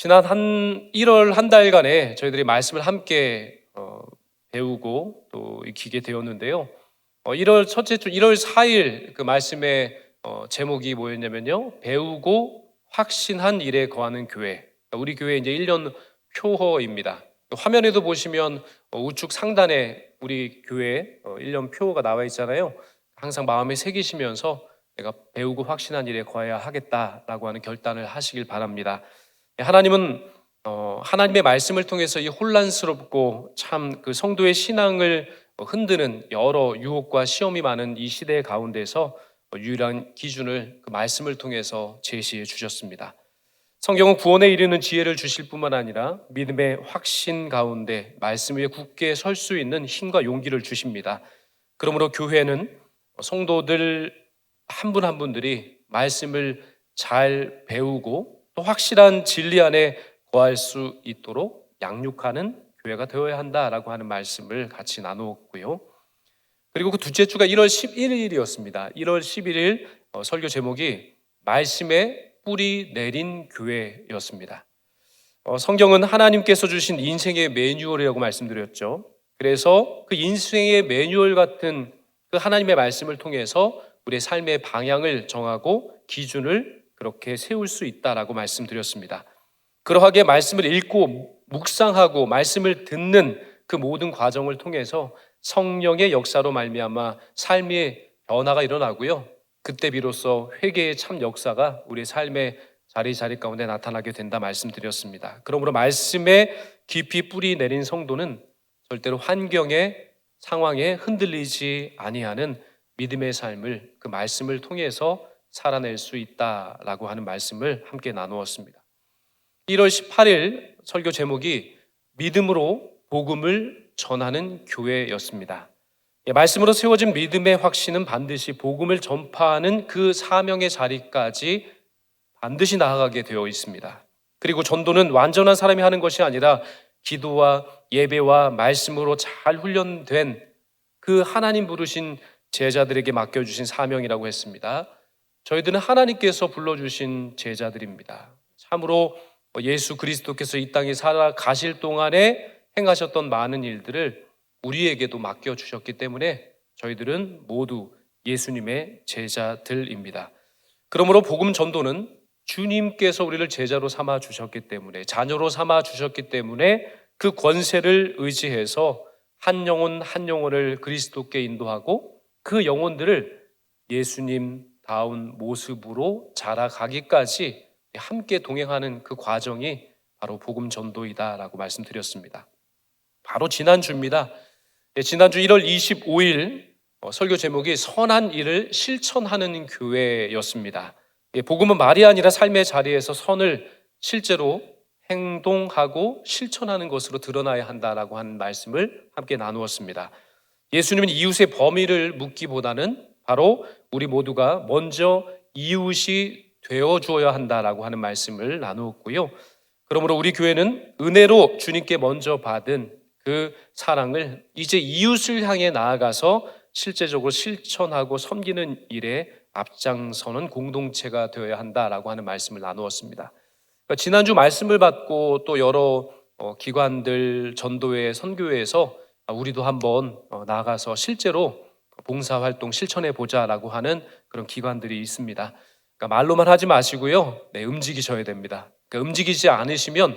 지난 1월 한 달간에 저희들이 말씀을 함께 배우고 또 익히게 되었는데요. 1월 첫째 주 1월 4일 그 말씀의 제목이 뭐였냐면요. 배우고 확신한 일에 거하는 교회. 우리 교회 이제 1년 표어입니다. 화면에도 보시면 우측 상단에 우리 교회 1년 표어가 나와 있잖아요. 항상 마음에 새기시면서 내가 배우고 확신한 일에 거해야 하겠다라고 하는 결단을 하시길 바랍니다. 하나님은 하나님의 말씀을 통해서 이 혼란스럽고 참 그 성도의 신앙을 흔드는 여러 유혹과 시험이 많은 이 시대 가운데서 유일한 기준을 그 말씀을 통해서 제시해 주셨습니다. 성경은 구원에 이르는 지혜를 주실 뿐만 아니라 믿음의 확신 가운데 말씀 위에 굳게 설 수 있는 힘과 용기를 주십니다. 그러므로 교회는 성도들 한 분 한 분들이 말씀을 잘 배우고 또 확실한 진리 안에 거할 수 있도록 양육하는 교회가 되어야 한다라고 하는 말씀을 같이 나누었고요. 그리고 그 둘째 주가 1월 11일이었습니다. 1월 11일 설교 제목이 말씀에 뿌리 내린 교회였습니다. 성경은 하나님께서 주신 인생의 매뉴얼이라고 말씀드렸죠. 그래서 그 인생의 매뉴얼 같은 그 하나님의 말씀을 통해서 우리의 삶의 방향을 정하고 기준을 그렇게 세울 수 있다라고 말씀드렸습니다. 그러하게 말씀을 읽고 묵상하고 말씀을 듣는 그 모든 과정을 통해서 성령의 역사로 말미암아 삶의 변화가 일어나고요. 그때 비로소 회개의 참 역사가 우리의 삶의 자리 가운데 나타나게 된다 말씀드렸습니다. 그러므로 말씀에 깊이 뿌리 내린 성도는 절대로 환경에 상황에 흔들리지 아니하는 믿음의 삶을 그 말씀을 통해서 살아낼 수 있다라고 하는 말씀을 함께 나누었습니다. 1월 18일 설교 제목이 믿음으로 복음을 전하는 교회였습니다. 말씀으로 세워진 믿음의 확신은 반드시 복음을 전파하는 그 사명의 자리까지 반드시 나아가게 되어 있습니다. 그리고 전도는 완전한 사람이 하는 것이 아니라 기도와 예배와 말씀으로 잘 훈련된 그 하나님 부르신 제자들에게 맡겨주신 사명이라고 했습니다. 저희들은 하나님께서 불러주신 제자들입니다. 참으로 예수 그리스도께서 이 땅에 살아가실 동안에 행하셨던 많은 일들을 우리에게도 맡겨주셨기 때문에 저희들은 모두 예수님의 제자들입니다. 그러므로 복음 전도는 주님께서 우리를 제자로 삼아 주셨기 때문에, 자녀로 삼아 주셨기 때문에 그 권세를 의지해서 한 영혼 한 영혼을 그리스도께 인도하고 그 영혼들을 예수님다운 모습으로 자라가기까지 함께 동행하는 그 과정이 바로 복음 전도이다라고 말씀드렸습니다. 바로 지난주입니다. 지난주 1월 25일 설교 제목이 선한 일을 실천하는 교회였습니다. 복음은 말이 아니라 삶의 자리에서 선을 실제로 행동하고 실천하는 것으로 드러나야 한다라고 하는 말씀을 함께 나누었습니다. 예수님은 이웃의 범위를 묻기보다는 바로 우리 모두가 먼저 이웃이 되어주어야 한다라고 하는 말씀을 나누었고요. 그러므로 우리 교회는 은혜로 주님께 먼저 받은 그 사랑을 이제 이웃을 향해 나아가서 실제적으로 실천하고 섬기는 일에 앞장서는 공동체가 되어야 한다라고 하는 말씀을 나누었습니다. 그러니까 지난주 말씀을 받고 또 여러 기관들, 전도회, 선교회에서 우리도 한번 나아가서 실제로 봉사활동 실천해 보자라고 하는 그런 기관들이 있습니다. 그러니까 말로만 하지 마시고요. 움직이셔야 됩니다. 그러니까 움직이지 않으시면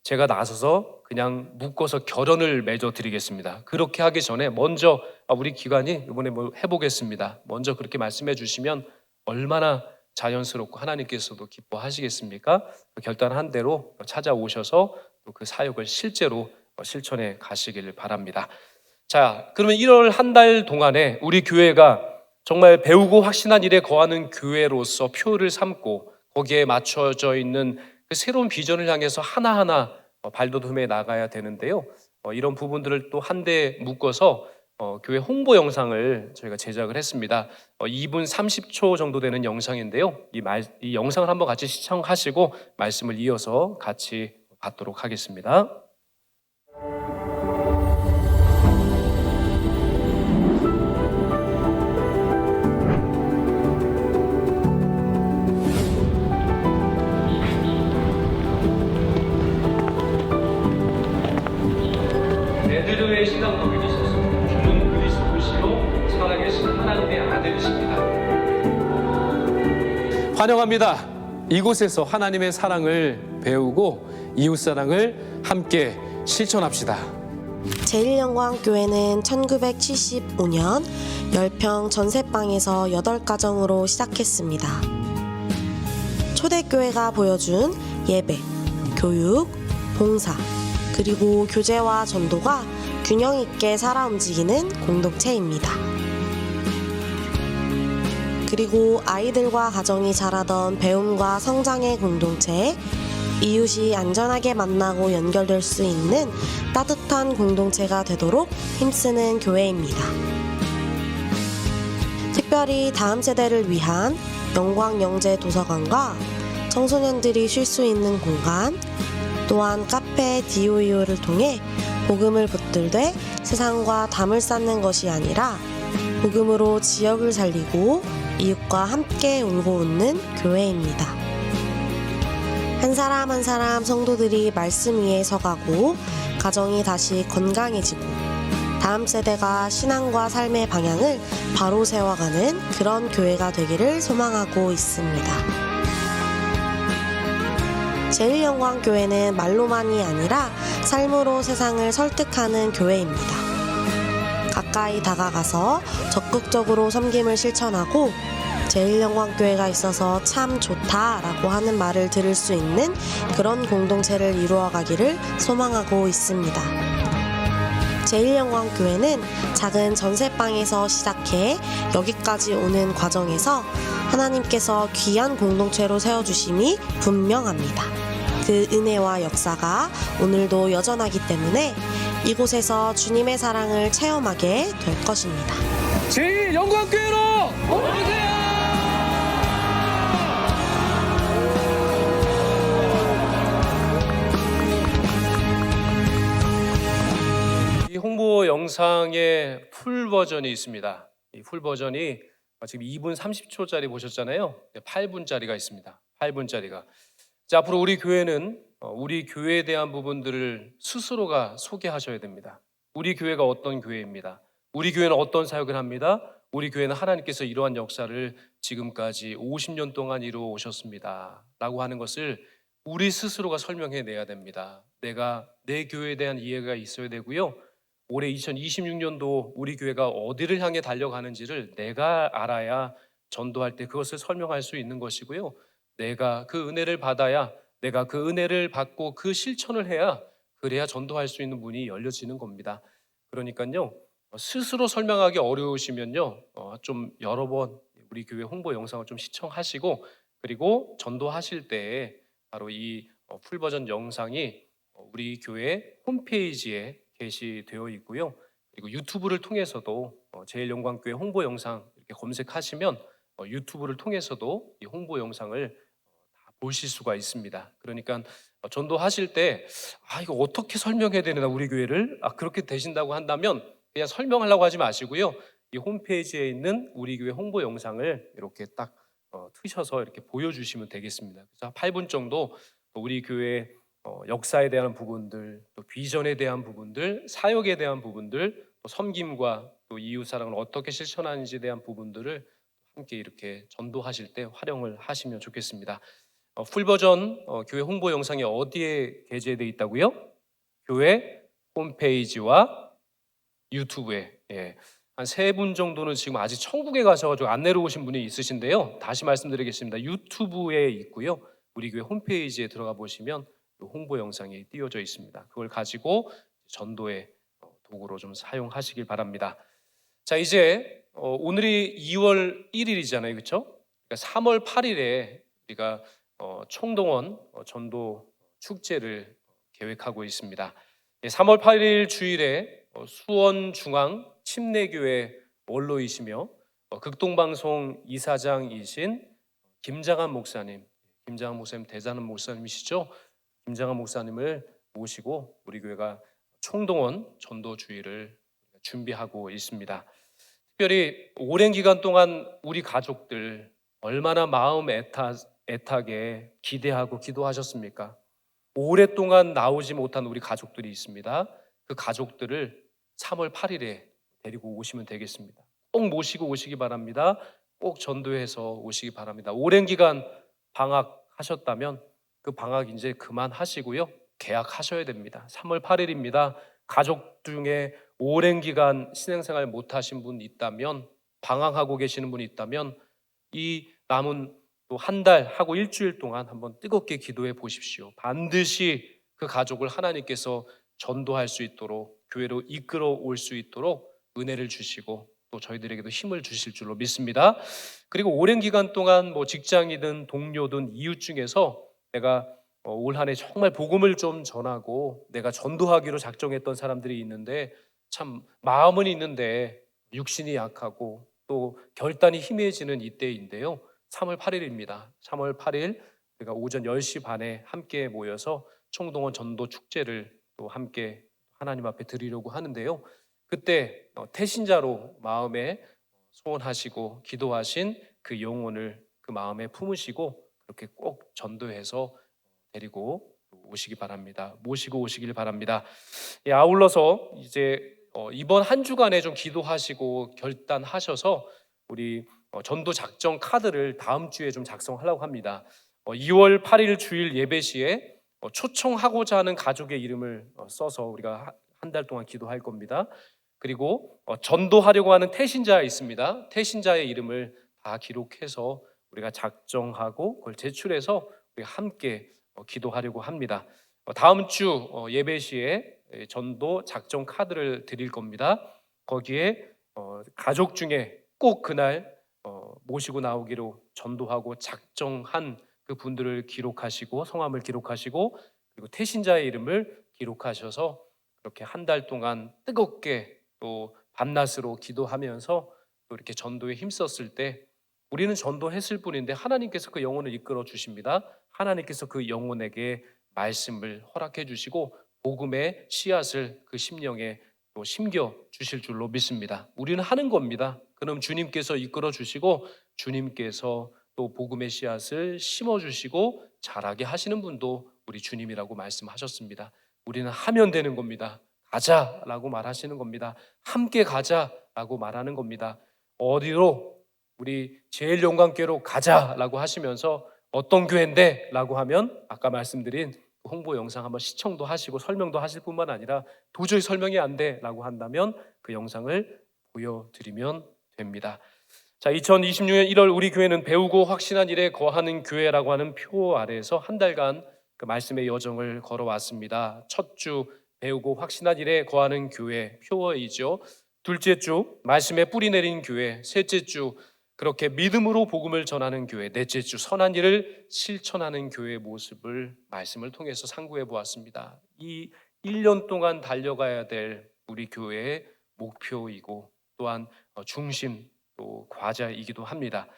제가 나서서 그냥 묶어서 결연을 맺어 드리겠습니다. 그렇게 하기 전에 먼저 우리 기관이 이번에 해보겠습니다. 먼저 그렇게 말씀해 주시면 얼마나 자연스럽고 하나님께서도 기뻐하시겠습니까? 결단한 대로 찾아오셔서 그 사역을 실제로 실천해 가시길 바랍니다. 자, 그러면 1월 한 달 동안에 우리 교회가 정말 배우고 확신한 일에 거하는 교회로서 표를 삼고 거기에 맞춰져 있는 그 새로운 비전을 향해서 하나하나 발돋움해 나가야 되는데요. 이런 부분들을 또 한데 묶어서 교회 홍보 영상을 저희가 제작을 했습니다. 2분 30초 정도 되는 영상인데요. 이 영상을 한번 같이 시청하시고 말씀을 이어서 같이 받도록 하겠습니다. 환영합니다. 이곳에서 하나님의 사랑을 배우고 이웃 사랑을 함께 실천합시다. 제1영광교회는 1975년 10평 전세방에서 8가정으로 시작했습니다. 초대교회가 보여준 예배, 교육, 봉사, 그리고 교제와 전도가 균형 있게 살아 움직이는 공동체입니다. 그리고 아이들과 가정이 자라던 배움과 성장의 공동체, 이웃이 안전하게 만나고 연결될 수 있는 따뜻한 공동체가 되도록 힘쓰는 교회입니다. 특별히 다음 세대를 위한 영광영재 도서관과 청소년들이 쉴 수 있는 공간, 또한 카페 DOEO를 통해 복음을 붙들되 세상과 담을 쌓는 것이 아니라 복음으로 지역을 살리고 이웃과 함께 울고 웃는 교회입니다. 한 사람 한 사람 성도들이 말씀 위에 서가고 가정이 다시 건강해지고 다음 세대가 신앙과 삶의 방향을 바로 세워가는 그런 교회가 되기를 소망하고 있습니다. 제1영광교회는 말로만이 아니라 삶으로 세상을 설득하는 교회입니다. 가까이 다가가서 적극적으로 섬김을 실천하고 제1영광교회가 있어서 참 좋다라고 하는 말을 들을 수 있는 그런 공동체를 이루어가기를 소망하고 있습니다. 제1영광교회는 작은 전세방에서 시작해 여기까지 오는 과정에서 하나님께서 귀한 공동체로 세워주심이 분명합니다. 그 은혜와 역사가 오늘도 여전하기 때문에 이곳에서 주님의 사랑을 체험하게 될 것입니다. 제1영광교회로 오세요! 이 홍보 영상의 풀 버전이 있습니다. 이 풀 버전이 지금 2분 30초짜리 보셨잖아요. 8분짜리가 있습니다. 8분짜리가. 자, 앞으로 우리 교회는 우리 교회에 대한 부분들을 스스로가 소개하셔야 됩니다. 우리 교회가 어떤 교회입니다. 우리 교회는 어떤 사역을 합니다. 우리 교회는 하나님께서 이러한 역사를 지금까지 50년 동안 이루어 오셨습니다. 라고 하는 것을 우리 스스로가 설명해 내야 됩니다. 내가 내 교회에 대한 이해가 있어야 되고요. 올해 2026년도 우리 교회가 어디를 향해 달려가는지를 내가 알아야 전도할 때 그것을 설명할 수 있는 것이고요. 내가 그 은혜를 받아야, 내가 그 은혜를 받고 그 실천을 해야, 그래야 전도할 수 있는 문이 열려지는 겁니다. 그러니까요, 스스로 설명하기 어려우시면요, 좀 여러 번 우리 교회 홍보 영상을 좀 시청하시고, 그리고 전도하실 때 바로 이 풀버전 영상이 우리 교회 홈페이지에 게시되어 있고요. 그리고 유튜브를 통해서도 제1영광교회 홍보 영상 이렇게 검색하시면 유튜브를 통해서도 이 홍보 영상을 다 보실 수가 있습니다. 그러니까 전도하실 때 이거 어떻게 설명해야 되나 우리 교회를 그렇게 되신다고 한다면 그냥 설명하려고 하지 마시고요. 이 홈페이지에 있는 우리 교회 홍보 영상을 이렇게 딱 트셔서 이렇게 보여주시면 되겠습니다. 그래서 8분 정도 우리 교회 역사에 대한 부분들, 또 비전에 대한 부분들, 사역에 대한 부분들, 또 섬김과 또 이웃 사랑을 어떻게 실천하는지에 대한 부분들을 함께 이렇게 전도하실 때 활용을 하시면 좋겠습니다. 풀 버전 교회 홍보 영상이 어디에 게재되어 있다고요? 교회 홈페이지와 유튜브에. 한 3분 정도는 지금 아직 천국에 가셔가지고 안 내려오신 분이 있으신데요. 다시 말씀드리겠습니다. 유튜브에 있고요. 우리 교회 홈페이지에 들어가 보시면 홍보 영상이 띄워져 있습니다. 그걸 가지고 전도의 도구로 좀 사용하시길 바랍니다. 자, 이제 오늘이 2월 1일이잖아요, 그렇죠? 그러니까 3월 8일에 우리가 총동원 전도 축제를 계획하고 있습니다. 3월 8일 주일에 수원중앙 침례교회 원로이시며 극동방송 이사장이신 김장한 목사님 대단한 목사님이시죠? 김장한 목사님을 모시고 우리 교회가 총동원 전도 주일을 준비하고 있습니다. 특별히 오랜 기간 동안 우리 가족들 얼마나 마음 애타게 기대하고 기도하셨습니까? 오랫동안 나오지 못한 우리 가족들이 있습니다. 그 가족들을 3월 8일에 데리고 오시면 되겠습니다. 꼭 모시고 오시기 바랍니다. 꼭 전도해서 오시기 바랍니다. 오랜 기간 방학하셨다면 그 방학 이제 그만하시고요. 개학하셔야 됩니다. 3월 8일입니다. 가족 중에 오랜 기간 신앙생활 못하신 분 있다면, 방황하고 계시는 분이 있다면 이 남은 또 한 달 하고 일주일 동안 한번 뜨겁게 기도해 보십시오. 반드시 그 가족을 하나님께서 전도할 수 있도록, 교회로 이끌어 올 수 있도록 은혜를 주시고 또 저희들에게도 힘을 주실 줄로 믿습니다. 그리고 오랜 기간 동안 뭐 직장이든 동료든 이웃 중에서 내가 올 한 해 정말 복음을 좀 전하고 내가 전도하기로 작정했던 사람들이 있는데 참 마음은 있는데 육신이 약하고 또 결단이 희미해지는 이때인데요. 3월 8일입니다. 3월 8일 우리가 오전 10시 반에 함께 모여서 총동원 전도 축제를 또 함께 하나님 앞에 드리려고 하는데요. 그때 태신자로 마음에 소원하시고 기도하신 그 영혼을 그 마음에 품으시고 그렇게 꼭 전도해서 데리고 오시기 바랍니다. 모시고 오시길 바랍니다. 예, 아울러서 이제 이번 한 주간에 좀 기도하시고 결단하셔서 우리 전도 작정 카드를 다음 주에 좀 작성하려고 합니다. 2월 8일 주일 예배 시에 초청하고자 하는 가족의 이름을 써서 우리가 한 달 동안 기도할 겁니다. 그리고 전도하려고 하는 태신자 있습니다. 태신자의 이름을 다 기록해서 우리가 작정하고 그걸 제출해서 우리 함께 기도하려고 합니다. 다음 주 예배 시에 전도 작정 카드를 드릴 겁니다. 거기에 가족 중에 꼭 그날 모시고 나오기로 전도하고 작정한 그 분들을 기록하시고 성함을 기록하시고 그리고 태신자의 이름을 기록하셔서 그렇게 한 달 동안 뜨겁게 또 밤낮으로 기도하면서 또 이렇게 전도에 힘썼을 때 우리는 전도했을 뿐인데 하나님께서 그 영혼을 이끌어 주십니다. 하나님께서 그 영혼에게 말씀을 허락해 주시고 복음의 씨앗을 그 심령에 또 심겨 주실 줄로 믿습니다. 우리는 하는 겁니다. 그럼 주님께서 이끌어 주시고 주님께서 또 복음의 씨앗을 심어 주시고 자라게 하시는 분도 우리 주님이라고 말씀하셨습니다. 우리는 하면 되는 겁니다. 가자라고 말하시는 겁니다. 함께 가자라고 말하는 겁니다. 어디로? 우리 제일 영광교회로 가자라고 하시면서 어떤 교회인데? 라고 하면 아까 말씀드린 홍보 영상 한번 시청도 하시고 설명도 하실 뿐만 아니라 도저히 설명이 안 돼 라고 한다면 그 영상을 보여드리면 됩니다. 자, 2026년 1월 우리 교회는 배우고 확신한 일에 거하는 교회라고 하는 표 아래에서 한 달간 그 말씀의 여정을 걸어왔습니다. 첫 주 배우고 확신한 일에 거하는 교회 표어이죠. 둘째 주 말씀에 뿌리 내린 교회, 셋째 주 그렇게 믿음으로 복음을 전하는 교회, 넷째 주 선한 일을 실천하는 교회의 모습을 말씀을 통해서 상고해 보았습니다. 이 1년 동안 달려가야 될 우리 교회의 목표이고 또한 중심 또 과제이기도 합니다.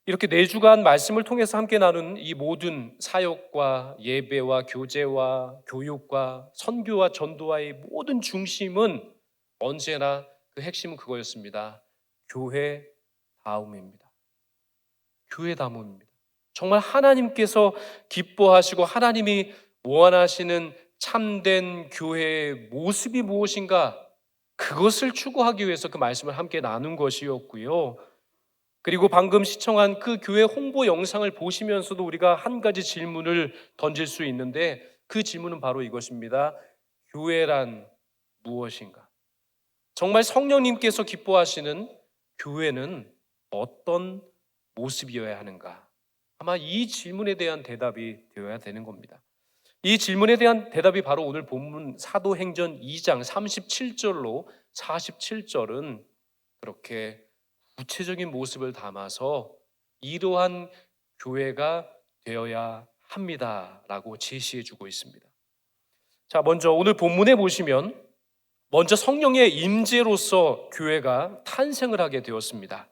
이렇게 4주간 말씀을 통해서 함께 나눈 이 모든 사역과 예배와 교제와 교육과 선교와 전도와의 모든 중심은 언제나 그 핵심은 그거였습니다. 교회 다움입니다. 교회 다움입니다. 정말 하나님께서 기뻐하시고 하나님이 원하시는 참된 교회의 모습이 무엇인가 그것을 추구하기 위해서 그 말씀을 함께 나눈 것이었고요. 그리고 방금 시청한 그 교회 홍보 영상을 보시면서도 우리가 한 가지 질문을 던질 수 있는데 그 질문은 바로 이것입니다. 교회란 무엇인가? 정말 성령님께서 기뻐하시는 교회는 어떤 모습이어야 하는가? 아마 이 질문에 대한 대답이 되어야 되는 겁니다. 이 질문에 대한 대답이 바로 오늘 본문 사도행전 2장 37절로 47절은 그렇게 구체적인 모습을 담아서 이러한 교회가 되어야 합니다라고 제시해 주고 있습니다. 자, 먼저 오늘 본문에 보시면 먼저 성령의 임재로서 교회가 탄생을 하게 되었습니다.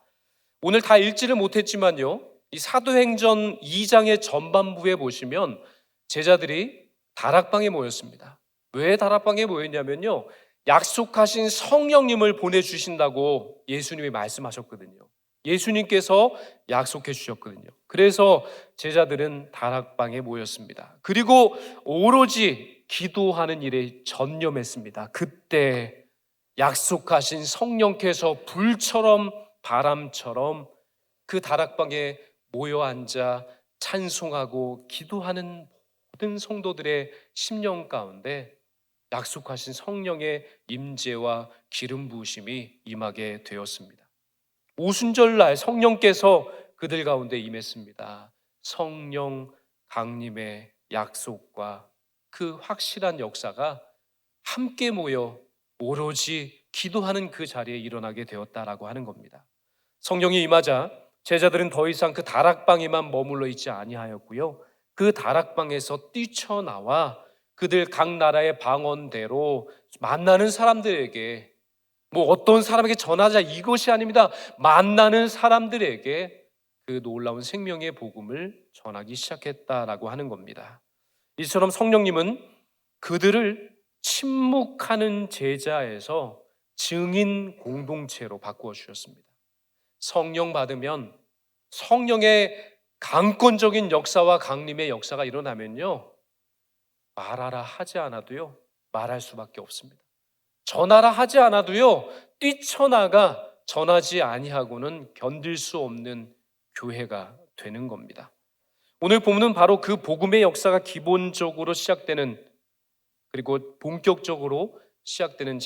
오늘 다 읽지를 못했지만요, 이 사도행전 2장의 전반부에 보시면 제자들이 다락방에 모였습니다. 왜 다락방에 모였냐면요, 약속하신 성령님을 보내주신다고 예수님이 말씀하셨거든요. 예수님께서 약속해 주셨거든요. 그래서 제자들은 다락방에 모였습니다. 그리고 오로지 기도하는 일에 전념했습니다. 그때 약속하신 성령께서 불처럼 바람처럼 그 다락방에 모여 앉아 찬송하고 기도하는 모든 성도들의 심령 가운데 약속하신 성령의 임재와 기름 부으심이 임하게 되었습니다. 오순절날 성령께서 그들 가운데 임했습니다. 성령 강림의 약속과 그 확실한 역사가 함께 모여 오로지 기도하는 그 자리에 일어나게 되었다라고 하는 겁니다. 성령이 임하자 제자들은 더 이상 그 다락방에만 머물러 있지 아니하였고요, 그 다락방에서 뛰쳐나와 그들 각 나라의 방언대로 만나는 사람들에게, 어떤 사람에게 전하자 이것이 아닙니다. 만나는 사람들에게 그 놀라운 생명의 복음을 전하기 시작했다라고 하는 겁니다. 이처럼 성령님은 그들을 침묵하는 제자에서 증인 공동체로 바꾸어 주셨습니다. 성령 받으면, 성령의 강권적인 역사와 강림의 역사가 일어나면요, 말하라 하지 않아도요 말할 수밖에 없습니다. 전하라 하지 않아도요 뛰쳐나가 전하지 아니하고는 견딜 수 없는 교회가 되는 겁니다. 오늘 본문은 바로 그 복음의 역사가 기본적으로 시작되는, 그리고 본격적으로 시작되는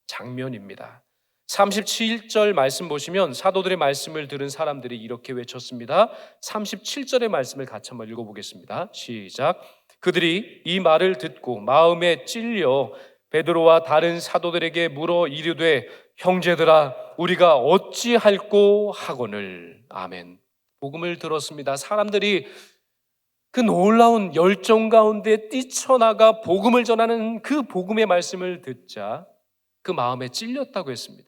장면입니다. 37절 말씀 보시면 사도들의 말씀을 들은 사람들이 이렇게 외쳤습니다. 37절의 말씀을 같이 한번 읽어보겠습니다. 시작. 그들이 이 말을 듣고 마음에 찔려 베드로와 다른 사도들에게 물어 이르되 형제들아 우리가 어찌할꼬 하거늘. 아멘. 복음을 들었습니다. 사람들이 그 놀라운 열정 가운데 뛰쳐나가 복음을 전하는 그 복음의 말씀을 듣자 그 마음에 찔렸다고 했습니다.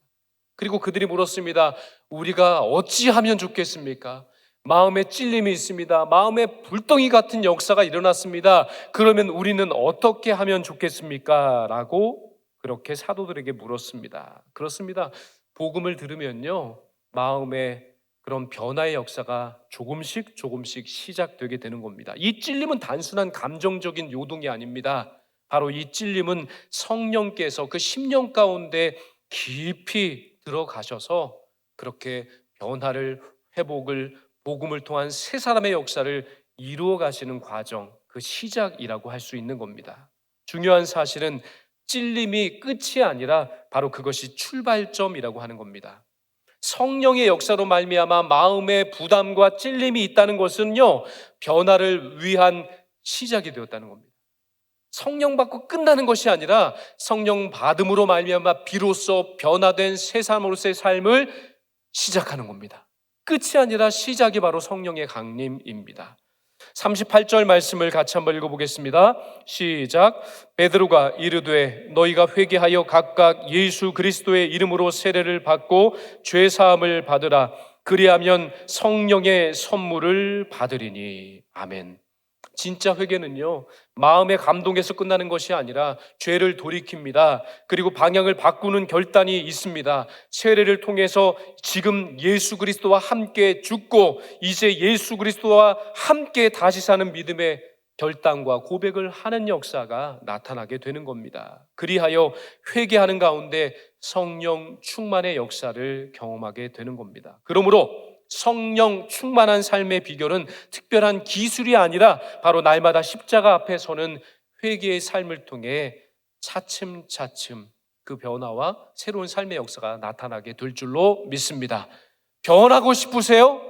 그리고 그들이 물었습니다. 우리가 어찌하면 좋겠습니까? 마음에 찔림이 있습니다. 마음에 불덩이 같은 역사가 일어났습니다. 그러면 우리는 어떻게 하면 좋겠습니까? 라고 그렇게 사도들에게 물었습니다. 그렇습니다. 복음을 들으면요 마음에 그런 변화의 역사가 조금씩 시작되게 되는 겁니다. 이 찔림은 단순한 감정적인 요동이 아닙니다. 바로 이 찔림은 성령께서 그 심령 가운데 깊이 들어가셔서 그렇게 변화를, 회복을, 복음을 통한 새 사람의 역사를 이루어 가시는 과정, 그 시작이라고 할 수 있는 겁니다. 중요한 사실은 찔림이 끝이 아니라 바로 그것이 출발점이라고 하는 겁니다. 성령의 역사로 말미암아 마음의 부담과 찔림이 있다는 것은요 변화를 위한 시작이 되었다는 겁니다. 성령 받고 끝나는 것이 아니라 성령 받음으로 말미암아 비로소 변화된 새 사람으로서의 삶을 시작하는 겁니다. 끝이 아니라 시작이 바로 성령의 강림입니다. 38절 말씀을 같이 한번 읽어보겠습니다. 시작. 베드로가 이르되 너희가 회개하여 각각 예수 그리스도의 이름으로 세례를 받고 죄 사함을 받으라. 그리하면 성령의 선물을 받으리니. 아멘. 진짜 회개는요 마음의 감동에서 끝나는 것이 아니라 죄를 돌이킵니다. 그리고 방향을 바꾸는 결단이 있습니다. 세례를 통해서 지금 예수 그리스도와 함께 죽고 이제 예수 그리스도와 함께 다시 사는 믿음의 결단과 고백을 하는 역사가 나타나게 되는 겁니다. 그리하여 회개하는 가운데 성령 충만의 역사를 경험하게 되는 겁니다. 그러므로 성령 충만한 삶의 비결은 특별한 기술이 아니라 바로 날마다 십자가 앞에 서는 회개의 삶을 통해 차츰차츰 그 변화와 새로운 삶의 역사가 나타나게 될 줄로 믿습니다. 변하고 싶으세요?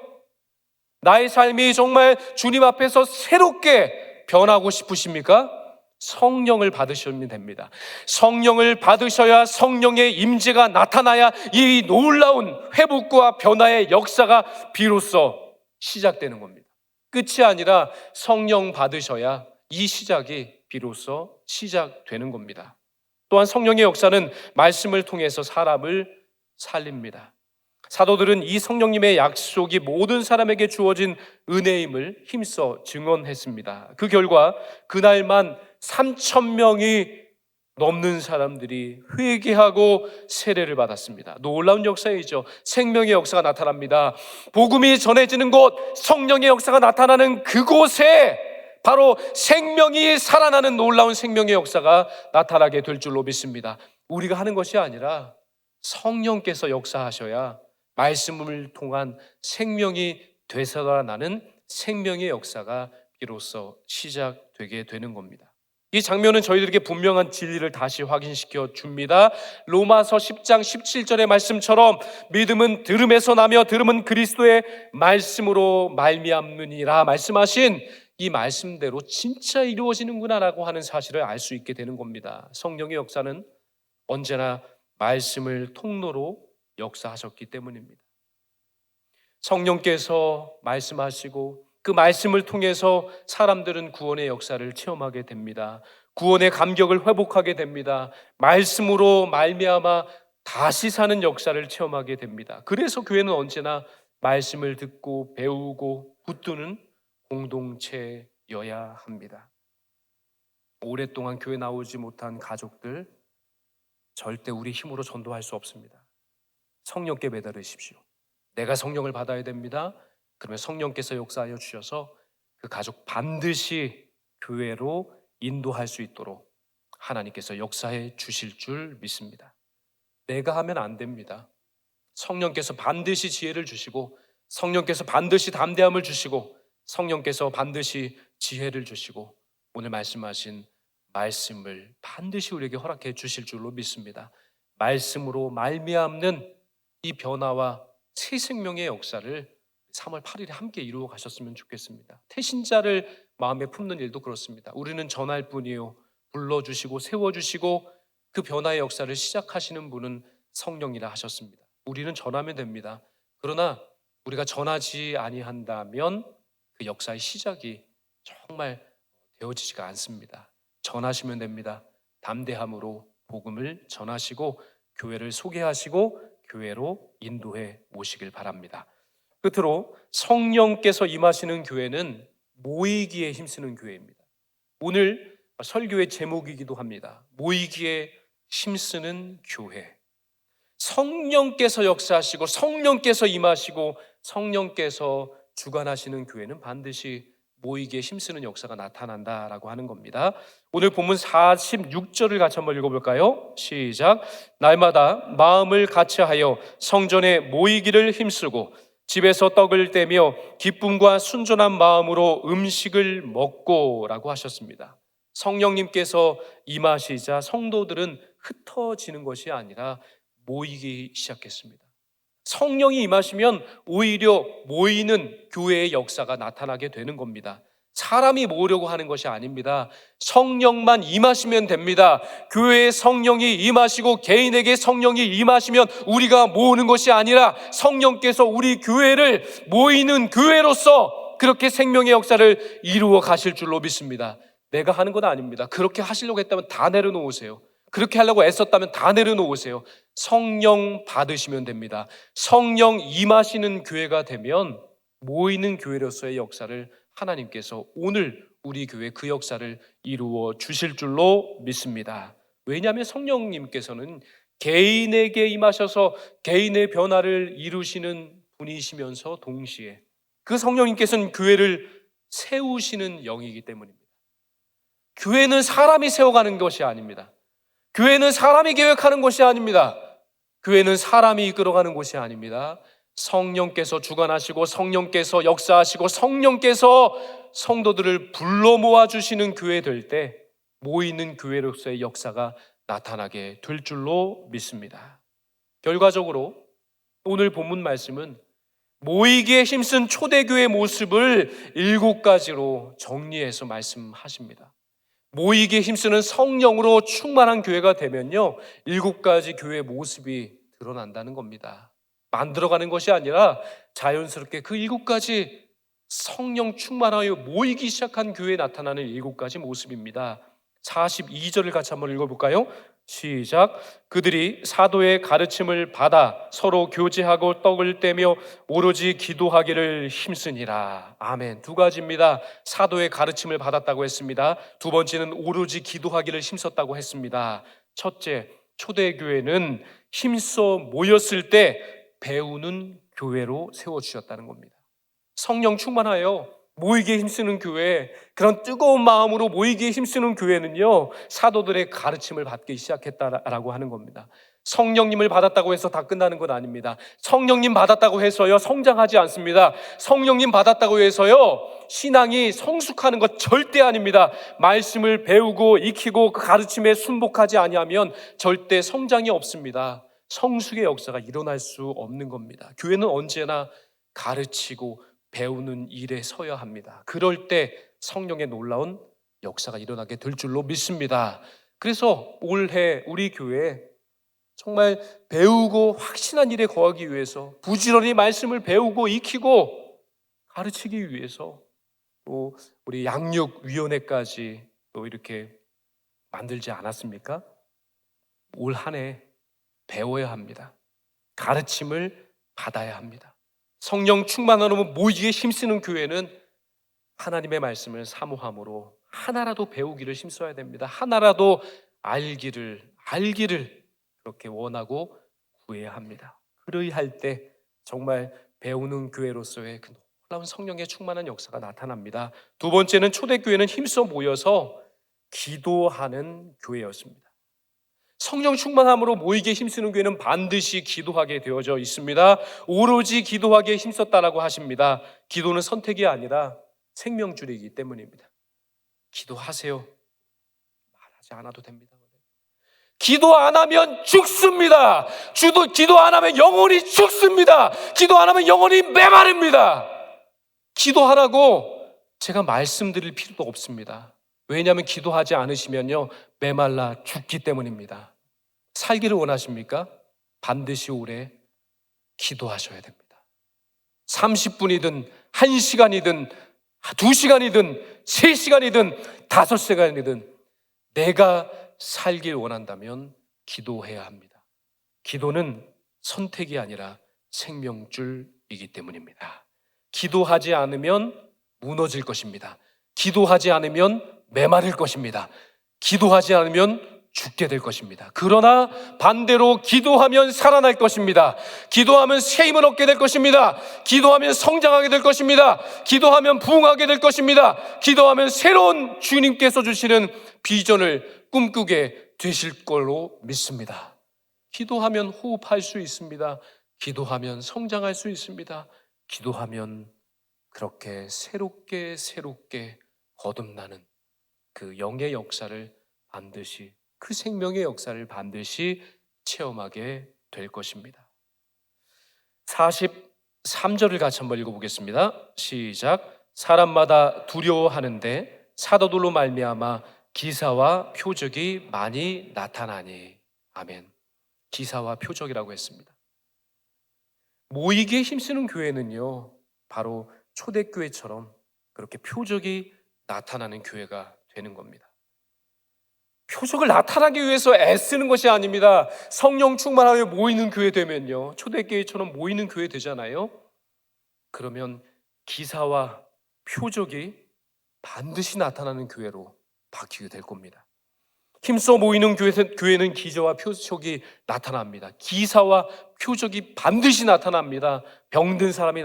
나의 삶이 정말 주님 앞에서 새롭게 변하고 싶으십니까? 성령을 받으시면 됩니다. 성령을 받으셔야 성령의 임재가 나타나야 이 놀라운 회복과 변화의 역사가 비로소 시작되는 겁니다. 끝이 아니라 성령 받으셔야 이 시작이 비로소 시작되는 겁니다. 또한 성령의 역사는 말씀을 통해서 사람을 살립니다. 사도들은 이 성령님의 약속이 모든 사람에게 주어진 은혜임을 힘써 증언했습니다. 그 결과 그날만 3,000명이 넘는 사람들이 회개하고 세례를 받았습니다. 놀라운 역사이죠. 생명의 역사가 나타납니다. 복음이 전해지는 곳, 성령의 역사가 나타나는 그곳에 바로 생명이 살아나는 놀라운 생명의 역사가 나타나게 될 줄로 믿습니다. 우리가 하는 것이 아니라 성령께서 역사하셔야 말씀을 통한 생명이 되살아나는 생명의 역사가 비로소 시작되게 되는 겁니다. 이 장면은 저희들에게 분명한 진리를 다시 확인시켜 줍니다. 로마서 10장 17절의 말씀처럼 믿음은 들음에서 나며 들음은 그리스도의 말씀으로 말미암느니라 말씀하신 이 말씀대로 진짜 이루어지는구나라고 하는 사실을 알 수 있게 되는 겁니다. 성령의 역사는 언제나 말씀을 통로로 역사하셨기 때문입니다. 성령께서 말씀하시고 그 말씀을 통해서 사람들은 구원의 역사를 체험하게 됩니다. 구원의 감격을 회복하게 됩니다. 말씀으로 말미암아 다시 사는 역사를 체험하게 됩니다. 그래서 교회는 언제나 말씀을 듣고 배우고 붙드는 공동체여야 합니다. 오랫동안 교회 나오지 못한 가족들 절대 우리 힘으로 전도할 수 없습니다. 성령께 매달으십시오. 내가 성령을 받아야 됩니다. 그러면 성령께서 역사하여 주셔서 그 가족 반드시 교회로 인도할 수 있도록 하나님께서 역사해 주실 줄 믿습니다. 내가 하면 안 됩니다. 성령께서 반드시 지혜를 주시고 성령께서 반드시 담대함을 주시고 성령께서 반드시 지혜를 주시고 오늘 말씀하신 말씀을 반드시 우리에게 허락해 주실 줄로 믿습니다. 말씀으로 말미암는 이 변화와 새 생명의 역사를 3월 8일에 함께 이루어 가셨으면 좋겠습니다. 태신자를 마음에 품는 일도 그렇습니다. 우리는 전할 뿐이요 불러주시고 세워주시고 그 변화의 역사를 시작하시는 분은 성령이라 하셨습니다. 우리는 전하면 됩니다. 그러나 우리가 전하지 아니한다면 그 역사의 시작이 정말 되어지지가 않습니다. 전하시면 됩니다. 담대함으로 복음을 전하시고 교회를 소개하시고 교회로 인도해 모시길 바랍니다. 끝으로 성령께서 임하시는 교회는 모이기에 힘쓰는 교회입니다. 오늘 설교의 제목이기도 합니다. 모이기에 힘쓰는 교회. 성령께서 역사하시고 성령께서 임하시고 성령께서 주관하시는 교회는 반드시 모이기에 힘쓰는 역사가 나타난다라고 하는 겁니다. 오늘 본문 46절을 같이 한번 읽어볼까요? 시작. 날마다 마음을 같이하여 성전에 모이기를 힘쓰고 집에서 떡을 떼며 기쁨과 순전한 마음으로 음식을 먹고 라고 하셨습니다. 성령님께서 임하시자 성도들은 흩어지는 것이 아니라 모이기 시작했습니다. 성령이 임하시면 오히려 모이는 교회의 역사가 나타나게 되는 겁니다. 사람이 모으려고 하는 것이 아닙니다. 성령만 임하시면 됩니다. 교회에 성령이 임하시고 개인에게 성령이 임하시면 우리가 모으는 것이 아니라 성령께서 우리 교회를 모이는 교회로서 그렇게 생명의 역사를 이루어 가실 줄로 믿습니다. 내가 하는 건 아닙니다. 그렇게 하시려고 했다면 다 내려놓으세요. 그렇게 하려고 애썼다면 다 내려놓으세요. 성령 받으시면 됩니다. 성령 임하시는 교회가 되면 모이는 교회로서의 역사를 하나님께서 오늘 우리 교회 그 역사를 이루어 주실 줄로 믿습니다. 왜냐하면 성령님께서는 개인에게 임하셔서 개인의 변화를 이루시는 분이시면서 동시에 그 성령님께서는 교회를 세우시는 영이기 때문입니다. 교회는 사람이 세워가는 것이 아닙니다. 교회는 사람이 계획하는 것이 아닙니다. 교회는 사람이 이끌어가는 곳이 아닙니다. 성령께서 주관하시고 성령께서 역사하시고 성령께서 성도들을 불러 모아주시는 교회 될 때 모이는 교회로서의 역사가 나타나게 될 줄로 믿습니다. 결과적으로 오늘 본문 말씀은 모이기에 힘쓴 초대교회의 모습을 7가지로 정리해서 말씀하십니다. 모이기에 힘쓰는 성령으로 충만한 교회가 되면요 7가지 교회의 모습이 드러난다는 겁니다. 만들어가는 것이 아니라 자연스럽게 그 7가지 성령 충만하여 모이기 시작한 교회에 나타나는 7가지 모습입니다. 42절을 같이 한번 읽어볼까요? 시작. 그들이 사도의 가르침을 받아 서로 교제하고 떡을 떼며 오로지 기도하기를 힘쓰니라. 아멘. 2가지입니다. 사도의 가르침을 받았다고 했습니다. 2번째는 오로지 기도하기를 힘썼다고 했습니다. 첫째, 초대교회는 힘써 모였을 때 배우는 교회로 세워주셨다는 겁니다. 성령 충만하여 모이기에 힘쓰는 교회, 그런 뜨거운 마음으로 모이기에 힘쓰는 교회는요, 사도들의 가르침을 받기 시작했다라고 하는 겁니다. 성령님을 받았다고 해서 다 끝나는 건 아닙니다. 성령님 받았다고 해서요, 성장하지 않습니다. 성령님 받았다고 해서요, 신앙이 성숙하는 것 절대 아닙니다. 말씀을 배우고 익히고 그 가르침에 순복하지 아니하면 절대 성장이 없습니다. 성숙의 역사가 일어날 수 없는 겁니다. 교회는 언제나 가르치고 배우는 일에 서야 합니다. 그럴 때 성령의 놀라운 역사가 일어나게 될 줄로 믿습니다. 그래서 올해 우리 교회 정말 배우고 확신한 일에 거하기 위해서 부지런히 말씀을 배우고 익히고 가르치기 위해서 또 우리 양육위원회까지 또 이렇게 만들지 않았습니까? 올 한 해 배워야 합니다. 가르침을 받아야 합니다. 성령 충만함으로 모이기에 힘쓰는 교회는 하나님의 말씀을 사모함으로 하나라도 배우기를 힘써야 됩니다. 하나라도 알기를 그렇게 원하고 구해야 합니다. 그러할 때 정말 배우는 교회로서의 그 놀라운 성령의 충만한 역사가 나타납니다. 두 번째는 초대교회는 힘써 모여서 기도하는 교회였습니다. 성령 충만함으로 모이게 힘쓰는 교회는 반드시 기도하게 되어져 있습니다. 오로지 기도하기에 힘썼다라고 하십니다. 기도는 선택이 아니라 생명줄이기 때문입니다. 기도하세요. 말하지 않아도 됩니다. 기도 안 하면 죽습니다. 기도 안 하면 영혼이 죽습니다. 기도 안 하면 영혼이 메마릅니다. 기도하라고 제가 말씀드릴 필요도 없습니다. 왜냐하면 기도하지 않으시면요, 메말라 죽기 때문입니다. 살기를 원하십니까? 반드시 오래 기도하셔야 됩니다. 30분이든 1시간이든 2시간이든 3시간이든 5시간이든 내가 살길 원한다면 기도해야 합니다. 기도는 선택이 아니라 생명줄이기 때문입니다. 기도하지 않으면 무너질 것입니다. 기도하지 않으면 메마를 것입니다. 기도하지 않으면 죽게 될 것입니다. 그러나 반대로 기도하면 살아날 것입니다. 기도하면 새 힘을 얻게 될 것입니다. 기도하면 성장하게 될 것입니다. 기도하면 부흥하게 될 것입니다. 기도하면 새로운 주님께서 주시는 비전을 꿈꾸게 되실 걸로 믿습니다. 기도하면 호흡할 수 있습니다. 기도하면 성장할 수 있습니다. 기도하면 그렇게 새롭게 거듭나는 그 영의 역사를 반드시, 그 생명의 역사를 반드시 체험하게 될 것입니다. 43절을 같이 한번 읽어보겠습니다. 시작. 사람마다 두려워하는데 사도들로 말미암아 기사와 표적이 많이 나타나니. 아멘. 기사와 표적이라고 했습니다. 모이기에 힘쓰는 교회는요, 바로 초대교회처럼 그렇게 표적이 나타나는 교회가 되는 겁니다. 표적을 나타나기 위해서 애쓰는 것이 아닙니다. 성령 충만하게 모이는 교회 되면요, 초대교회처럼 모이는 교회 되잖아요. 그러면 기사와 표적이 반드시 나타나는 교회로 바뀌게 될 겁니다. 힘써 모이는 교회는 기저와 표적이 나타납니다. 기사와 표적이 반드시 나타납니다. 병든 사람이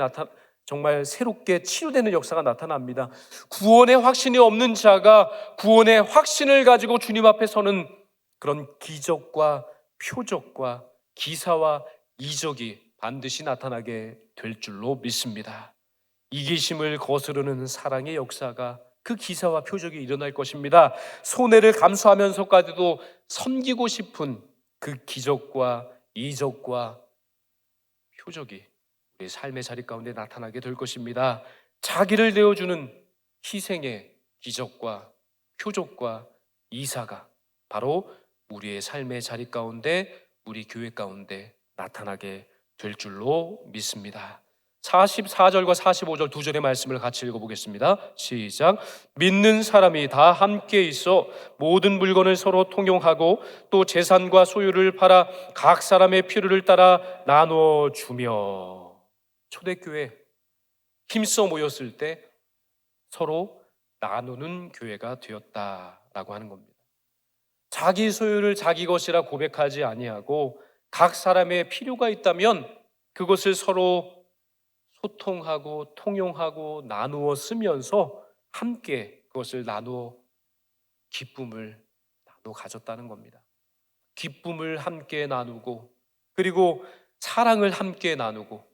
정말 새롭게 치유되는 역사가 나타납니다. 구원의 확신이 없는 자가 구원의 확신을 가지고 주님 앞에 서는 그런 기적과 표적과 기사와 이적이 반드시 나타나게 될 줄로 믿습니다. 이기심을 거스르는 사랑의 역사가, 그 기사와 표적이 일어날 것입니다. 손해를 감수하면서까지도 섬기고 싶은 그 기적과 이적과 표적이 우리 삶의 자리 가운데 나타나게 될 것입니다. 자기를 내어주는 희생의 기적과 표적과 이사가 바로 우리의 삶의 자리 가운데, 우리 교회 가운데 나타나게 될 줄로 믿습니다. 44절과 45절 두 절의 말씀을 같이 읽어보겠습니다. 시작. 믿는 사람이 다 함께 있어 모든 물건을 서로 통용하고 또 재산과 소유를 팔아 각 사람의 필요를 따라 나눠주며. 초대교회 힘써 모였을 때 서로 나누는 교회가 되었다라고 하는 겁니다. 자기 소유를 자기 것이라 고백하지 아니하고 각 사람의 필요가 있다면 그것을 서로 소통하고 통용하고 나누어 쓰면서 함께 그것을 나누어 기쁨을 나누어 가졌다는 겁니다. 기쁨을 함께 나누고, 그리고 사랑을 함께 나누고,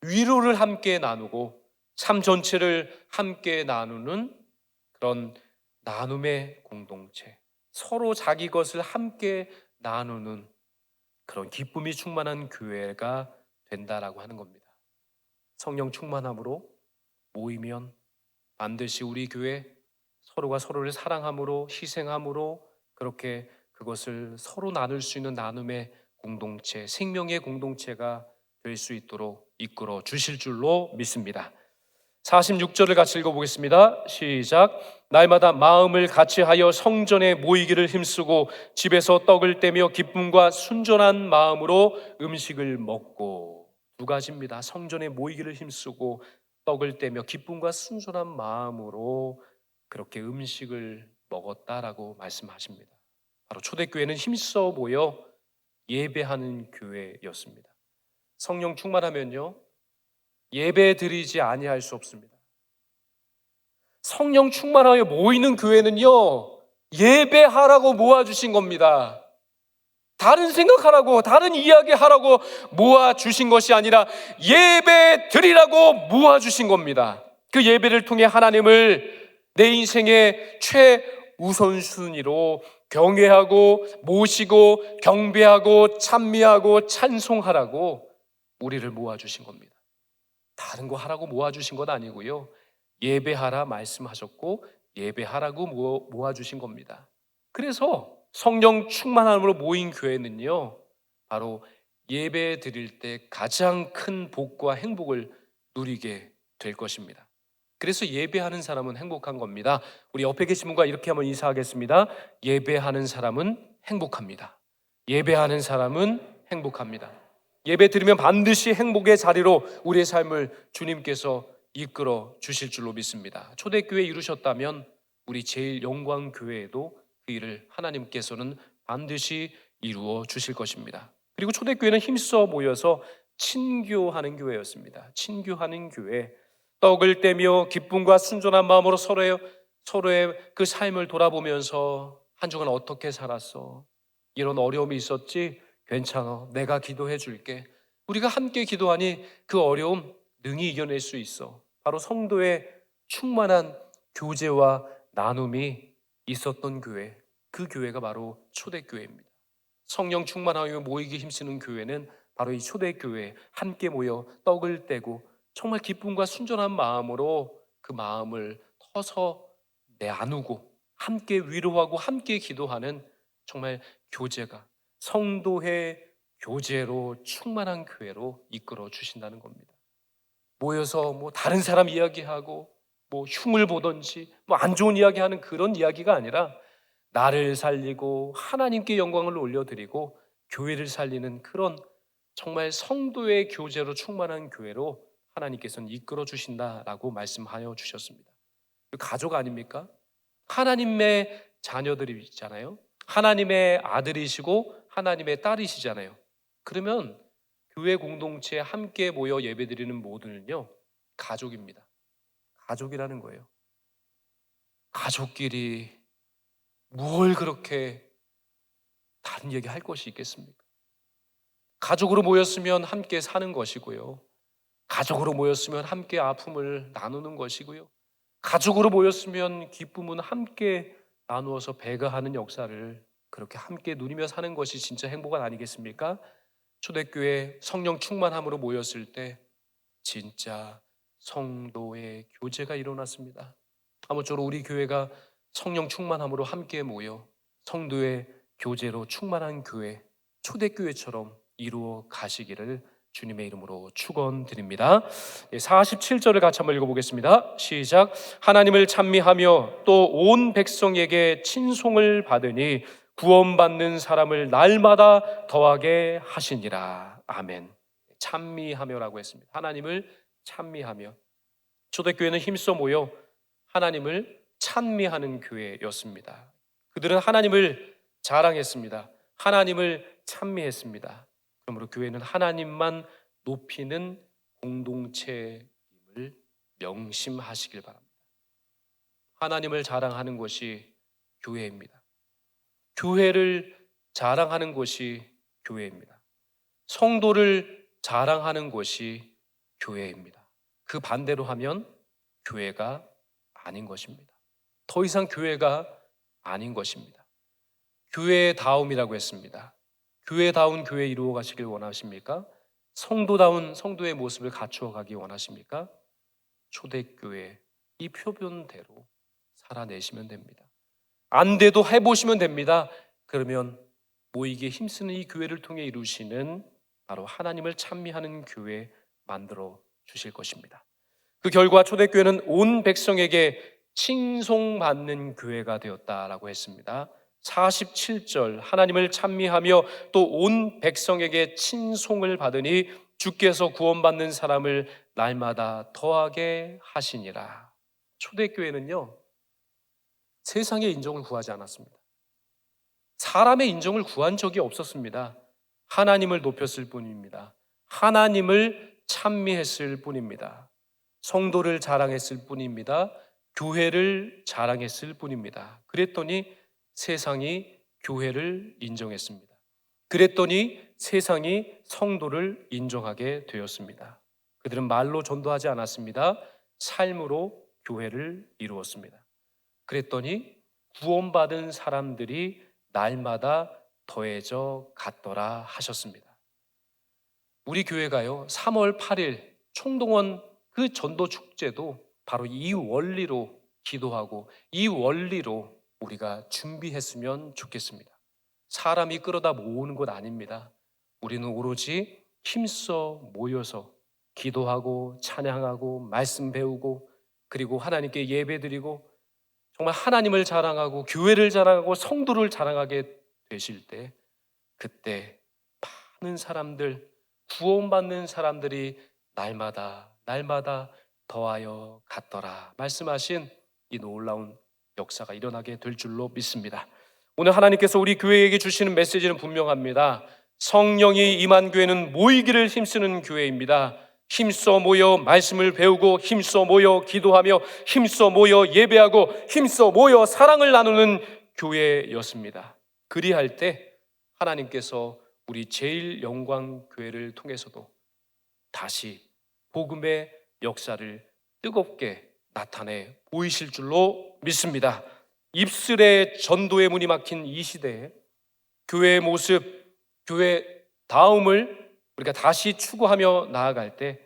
위로를 함께 나누고, 삶 전체를 함께 나누는 그런 나눔의 공동체, 서로 자기 것을 함께 나누는 그런 기쁨이 충만한 교회가 된다라고 하는 겁니다. 성령 충만함으로 모이면 반드시 우리 교회 서로가 서로를 사랑함으로, 희생함으로, 그렇게 그것을 서로 나눌 수 있는 나눔의 공동체, 생명의 공동체가 될 수 있도록 이끌어 주실 줄로 믿습니다. 46절을 같이 읽어보겠습니다. 시작. 날마다 마음을 같이하여 성전에 모이기를 힘쓰고 집에서 떡을 떼며 기쁨과 순전한 마음으로 음식을 먹고. 두 가지입니다. 성전에 모이기를 힘쓰고 떡을 떼며 기쁨과 순전한 마음으로 그렇게 음식을 먹었다라고 말씀하십니다. 바로 초대교회는 힘써 모여 예배하는 교회였습니다. 성령 충만하면요, 예배 드리지 아니할 수 없습니다. 성령 충만하여 모이는 교회는요, 예배하라고 모아주신 겁니다. 다른 생각하라고, 다른 이야기하라고 모아주신 것이 아니라 예배 드리라고 모아주신 겁니다. 그 예배를 통해 하나님을 내 인생의 최우선순위로 경외하고 모시고 경배하고 찬미하고 찬송하라고 우리를 모아주신 겁니다. 다른 거 하라고 모아주신 건 아니고요, 예배하라 말씀하셨고 예배하라고 모아주신 겁니다. 그래서 성령 충만함으로 모인 교회는요, 바로 예배 드릴 때 가장 큰 복과 행복을 누리게 될 것입니다. 그래서 예배하는 사람은 행복한 겁니다. 우리 옆에 계신 분과 이렇게 한번 인사하겠습니다. 예배하는 사람은 행복합니다. 예배하는 사람은 행복합니다. 예배 드리면 반드시 행복의 자리로 우리의 삶을 주님께서 이끌어 주실 줄로 믿습니다. 초대교회 이루셨다면 우리 제일영광교회에도 그 일을 하나님께서는 반드시 이루어 주실 것입니다. 그리고 초대교회는 힘써 모여서 친교하는 교회였습니다. 친교하는 교회, 떡을 떼며 기쁨과 순전한 마음으로 서로의 그 삶을 돌아보면서 한 주간 어떻게 살았어? 이런 어려움이 있었지? 괜찮아, 내가 기도해 줄게. 우리가 함께 기도하니 그 어려움 능히 이겨낼 수 있어. 바로 성도의 충만한 교제와 나눔이 있었던 교회, 그 교회가 바로 초대교회입니다. 성령 충만하여 모이기 힘쓰는 교회는 바로 이 초대교회, 함께 모여 떡을 떼고 정말 기쁨과 순전한 마음으로 그 마음을 터서 나누고 함께 위로하고 함께 기도하는 정말 교제가, 성도의 교제로 충만한 교회로 이끌어 주신다는 겁니다. 모여서 뭐 다른 사람 이야기하고 뭐 흉을 보든지 뭐 안 좋은 이야기하는 그런 이야기가 아니라 나를 살리고 하나님께 영광을 올려드리고 교회를 살리는 그런 정말 성도의 교제로 충만한 교회로 하나님께서는 이끌어 주신다라고 말씀하여 주셨습니다. 가족 아닙니까? 하나님의 자녀들이잖아요. 하나님의 아들이시고 하나님의 딸이시잖아요. 그러면 교회 공동체에 함께 모여 예배드리는 모두는요, 가족입니다. 가족이라는 거예요. 가족끼리 뭘 그렇게 다른 얘기 할 것이 있겠습니까? 가족으로 모였으면 함께 사는 것이고요, 가족으로 모였으면 함께 아픔을 나누는 것이고요, 가족으로 모였으면 기쁨은 함께 나누어서 배가하는 역사를 그렇게 함께 누리며 사는 것이 진짜 행복은 아니겠습니까? 초대교회 성령 충만함으로 모였을 때 진짜 성도의 교제가 일어났습니다. 아무쪼록 우리 교회가 성령 충만함으로 함께 모여 성도의 교제로 충만한 교회, 초대교회처럼 이루어 가시기를 주님의 이름으로 축원드립니다. 47절을 같이 한번 읽어보겠습니다. 시작. 하나님을 찬미하며 또 온 백성에게 친송을 받으니 구원받는 사람을 날마다 더하게 하시니라. 아멘. 찬미하며라고 했습니다. 하나님을 찬미하며. 초대교회는 힘써 모여 하나님을 찬미하는 교회였습니다. 그들은 하나님을 자랑했습니다. 하나님을 찬미했습니다. 그러므로 교회는 하나님만 높이는 공동체임을 명심하시길 바랍니다. 하나님을 자랑하는 곳이 교회입니다. 교회를 자랑하는 곳이 교회입니다. 성도를 자랑하는 곳이 교회입니다. 그 반대로 하면 교회가 아닌 것입니다. 더 이상 교회가 아닌 것입니다. 교회다움이라고 했습니다. 교회다운 교회 이루어 가시길 원하십니까? 성도다운 성도의 모습을 갖추어 가기 원하십니까? 초대교회 이 표본대로 살아내시면 됩니다. 안 돼도 해보시면 됩니다. 그러면 모이기에 힘쓰는 이 교회를 통해 이루시는 바로 하나님을 찬미하는 교회 만들어 주실 것입니다. 그 결과 초대교회는 온 백성에게 칭송받는 교회가 되었다라고 했습니다. 47절 하나님을 찬미하며 또 온 백성에게 칭송을 받으니 주께서 구원받는 사람을 날마다 더하게 하시니라. 초대교회는요, 세상의 인정을 구하지 않았습니다. 사람의 인정을 구한 적이 없었습니다. 하나님을 높였을 뿐입니다. 하나님을 찬미했을 뿐입니다. 성도를 자랑했을 뿐입니다. 교회를 자랑했을 뿐입니다. 그랬더니 세상이 교회를 인정했습니다. 그랬더니 세상이 성도를 인정하게 되었습니다. 그들은 말로 전도하지 않았습니다. 삶으로 교회를 이루었습니다. 그랬더니 구원받은 사람들이 날마다 더해져 갔더라 하셨습니다. 우리 교회가요, 3월 8일 총동원 그 전도 축제도 바로 이 원리로 기도하고 이 원리로 우리가 준비했으면 좋겠습니다. 사람이 끌어다 모으는 것 아닙니다. 우리는 오로지 힘써 모여서 기도하고 찬양하고 말씀 배우고 그리고 하나님께 예배드리고 정말 하나님을 자랑하고 교회를 자랑하고 성도를 자랑하게 되실 때 그때 많은 사람들, 구원받는 사람들이 날마다 더하여 갔더라 말씀하신 이 놀라운 역사가 일어나게 될 줄로 믿습니다. 오늘 하나님께서 우리 교회에게 주시는 메시지는 분명합니다. 성령이 임한 교회는 모이기를 힘쓰는 교회입니다. 힘써 모여 말씀을 배우고 힘써 모여 기도하며 힘써 모여 예배하고 힘써 모여 사랑을 나누는 교회였습니다. 그리할 때 하나님께서 우리 제일영광교회를 통해서도 다시 복음의 역사를 뜨겁게 나타내 보이실 줄로 믿습니다. 입술에 전도의 문이 막힌 이 시대에 교회의 모습, 교회 다음을 우리가 다시 추구하며 나아갈 때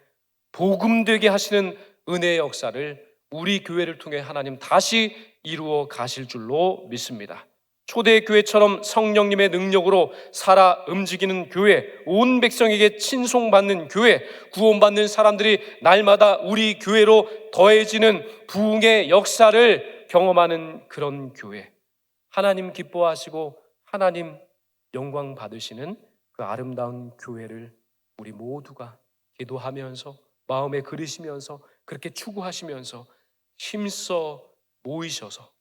복음되게 하시는 은혜의 역사를 우리 교회를 통해 하나님 다시 이루어 가실 줄로 믿습니다. 초대교회처럼 성령님의 능력으로 살아 움직이는 교회, 온 백성에게 친송받는 교회, 구원받는 사람들이 날마다 우리 교회로 더해지는 부흥의 역사를 경험하는 그런 교회, 하나님 기뻐하시고 하나님 영광 받으시는 그 아름다운 교회를 우리 모두가 기도하면서 마음에 그리시면서 그렇게 추구하시면서 힘써 모이셔서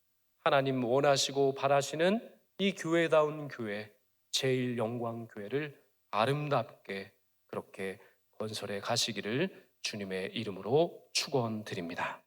하나님 원하시고 바라시는 이 교회다운 교회, 제일영광교회를 아름답게 그렇게 건설해 가시기를 주님의 이름으로 축원드립니다.